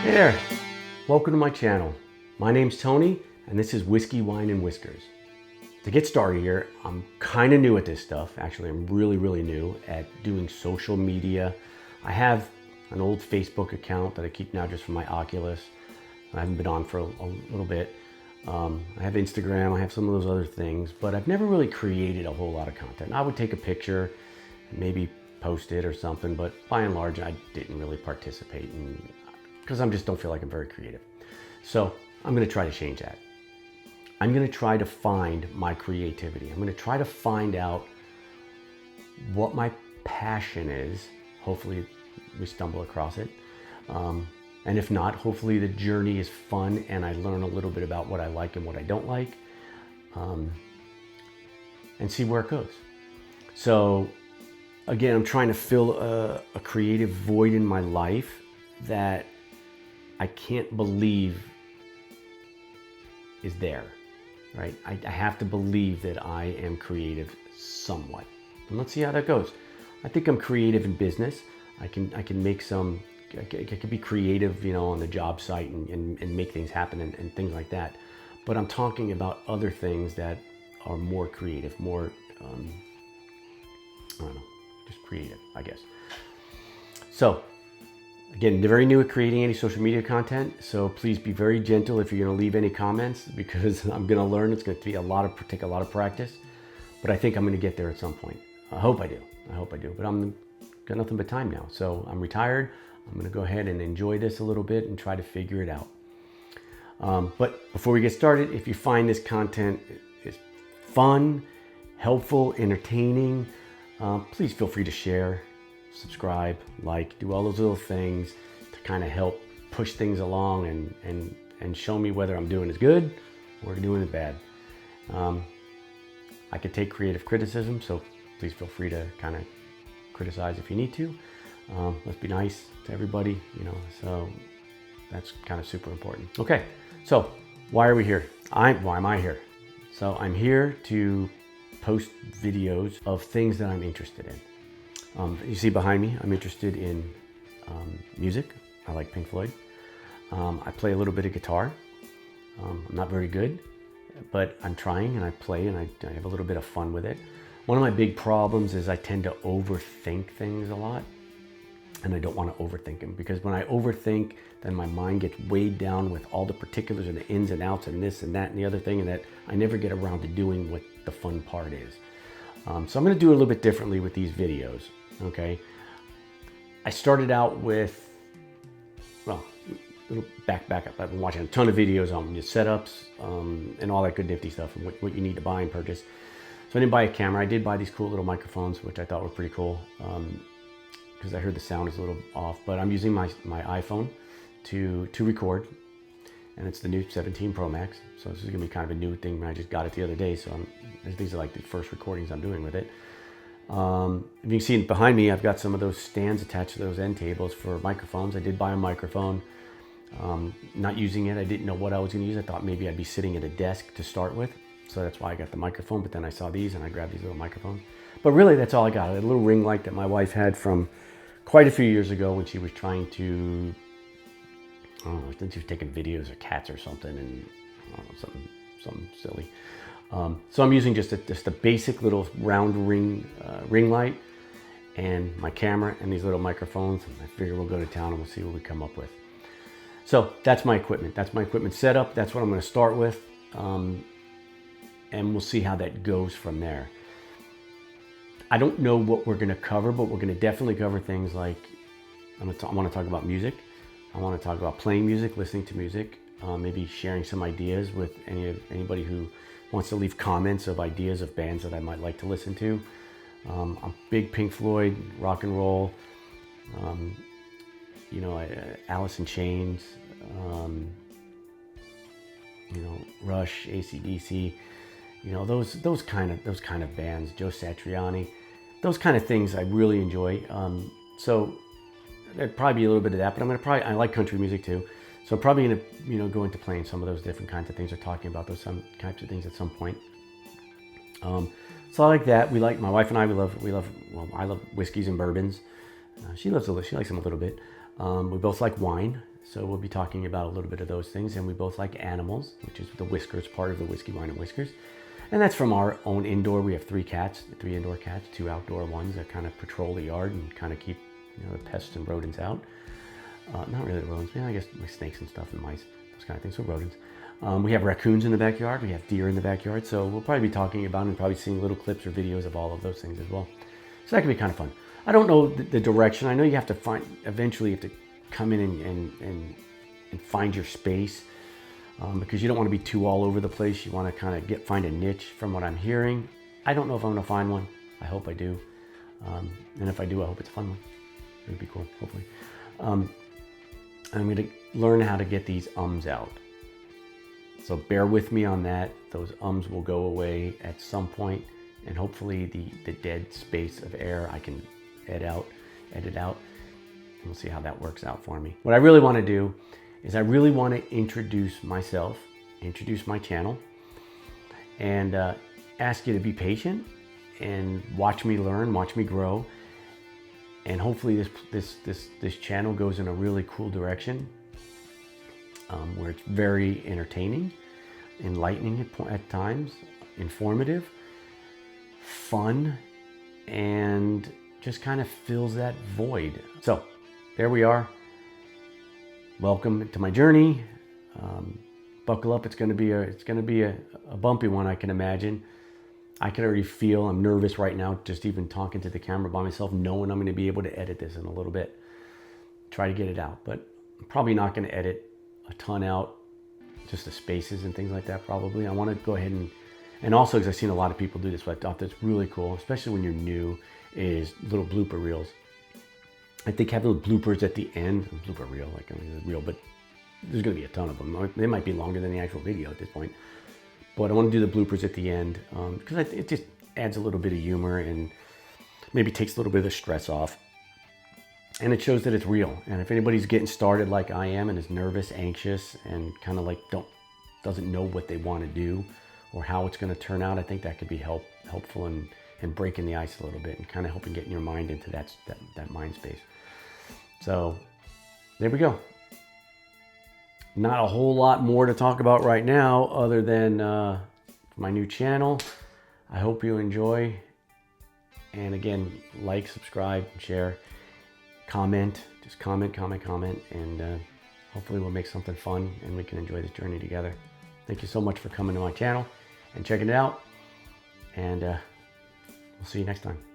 Hey there, welcome to my channel. My name's Tony and this is Whiskey, Wine, and Whiskers. To get started here, I'm kind of new at this stuff. Actually, I'm really new at doing social media. I have an old Facebook account that I keep now just for my Oculus. I haven't been on for a little bit. I have Instagram, I have some of those other things, but I've never really created a whole lot of content. I would take a picture and maybe post it or something, but by and large, I didn't really participate in because I just don't feel like I'm very creative. So I'm gonna try to change that. I'm gonna try to find my creativity. I'm gonna try to find out what my passion is. Hopefully we stumble across it. And if not, hopefully the journey is fun and I learn a little bit about what I like and what I don't like, and see where it goes. So again, I'm trying to fill a creative void in my life that I can't believe is there, right? I have to believe that I am creative somewhat. And let's see how that goes. I think I'm creative in business. I can make some, I can be creative, you know, on the job site and make things happen and things like that. But I'm talking about other things that are more creative, more, I don't know, just creative, I guess. So again, very new at creating any social media content. So please be very gentle if you're gonna leave any comments because I'm gonna learn. It's gonna be take a lot of practice, but I think I'm gonna get there at some point. I hope I do, but I'm got nothing but time now. So I'm retired. I'm gonna go ahead and enjoy this a little bit and try to figure it out. But before we get started, if you find this content is fun, helpful, entertaining, please feel free to share, subscribe, like, do all those little things to kind of help push things along and show me whether I'm doing as good or doing it bad. I could take creative criticism, so please feel free to kind of criticize if you need to. Let's be nice to everybody, you know, so that's kind of super important. Okay, so why are we here? Why am I here? So I'm here to post videos of things that I'm interested in. You see behind me, I'm interested in music. I like Pink Floyd. I play a little bit of guitar. I'm not very good, but I'm trying and I play and I have a little bit of fun with it. One of my big problems is I tend to overthink things a lot, and I don't want to overthink them because when I overthink, then my mind gets weighed down with all the particulars and the ins and outs and this and that and the other thing, and that I never get around to doing what the fun part is. So I'm going to do it a little bit differently with these videos. Okay, I started out with, well, a little back up. I've been watching a ton of videos on just setups and all that good nifty stuff and what you need to buy and purchase. So I didn't buy a camera. I did buy these cool little microphones, which I thought were pretty cool because I heard the sound is a little off. But I'm using my iPhone to record, and it's the new 17 Pro Max. So this is gonna be kind of a new thing. I just got it the other day, so these are like the first recordings I'm doing with it. If you can see behind me, I've got some of those stands attached to those end tables for microphones. I did buy a microphone, not using it. I didn't know what I was gonna use. I thought maybe I'd be sitting at a desk to start with. So that's why I got the microphone, but then I saw these and I grabbed these little microphones. But really that's all I got. A little ring light that my wife had from quite a few years ago when she was trying to, I don't know, I think she was taking videos of cats or something and I don't know, something silly. So I'm using just a basic little round ring light and my camera and these little microphones. And I figure we'll go to town and we'll see what we come up with. So that's my equipment. That's my equipment setup. That's what I'm going to start with. And we'll see how that goes from there. I don't know what we're going to cover, but we're going to definitely cover things like, I want to talk about music. I want to talk about playing music, listening to music, maybe sharing some ideas with anybody who wants to leave comments of ideas of bands that I might like to listen to. I'm big Pink Floyd, rock and roll, you know, Alice in Chains, you know, Rush, AC/DC, you know, those kind of bands, Joe Satriani, those kind of things I really enjoy. So there'd probably be a little bit of that, but I like country music too. So I'm probably gonna, you know, go into playing some of those different kinds of things or talking about those some kinds of things at some point. So I like that. My wife and I, I love whiskeys and bourbons. She likes them a little bit. We both like wine. So we'll be talking about a little bit of those things. And we both like animals, which is the Whiskers part of the Whiskey, Wine, and Whiskers. And that's from our own indoor. We have 3 cats, 3 indoor cats, 2 outdoor ones that kind of patrol the yard and kind of keep, you know, the pests and rodents out. Not really the rodents, I guess like snakes and stuff and mice, those kind of things, so rodents. We have raccoons in the backyard, we have deer in the backyard, so we'll probably be talking about and probably seeing little clips or videos of all of those things as well. So that can be kind of fun. I don't know the direction. I know you have to eventually you have to come in and find your space, because you don't want to be too all over the place. You want to kind of find a niche from what I'm hearing. I don't know if I'm going to find one. I hope I do. And if I do, I hope it's a fun one. It would be cool, hopefully. I'm going to learn how to get these ums out. So bear with me on that. Those ums will go away at some point, and hopefully the dead space of air I can edit out, and we'll see how that works out for me. What I really want to do is I really want to introduce myself, introduce my channel, and ask you to be patient and watch me learn, watch me grow, and hopefully this channel goes in a really cool direction, where it's very entertaining, enlightening at times, informative, fun, and just kind of fills that void. So there we are. Welcome to my journey. Buckle up. It's going to be a bumpy one, I can imagine. I can already feel I'm nervous right now, just even talking to the camera by myself, knowing I'm going to be able to edit this in a little bit, try to get it out. But I'm probably not going to edit a ton out, just the spaces and things like that. Probably I want to go ahead and also, because I've seen a lot of people do this, what I thought that's really cool, especially when you're new, is little blooper reels. I think having little bloopers at the end, blooper reel, like, I mean, reel, but there's going to be a ton of them. They might be longer than the actual video at this point. But I want to do the bloopers at the end, because it just adds a little bit of humor and maybe takes a little bit of the stress off. And it shows that it's real. And if anybody's getting started like I am and is nervous, anxious, and kind of like doesn't know what they want to do or how it's going to turn out, I think that could be helpful in breaking the ice a little bit and kind of helping getting your mind into that mind space. So there we go. Not a whole lot more to talk about right now other than my new channel. I hope you enjoy. And again, like, subscribe, share, comment. Just comment. And hopefully we'll make something fun and we can enjoy this journey together. Thank you so much for coming to my channel and checking it out. And we'll see you next time.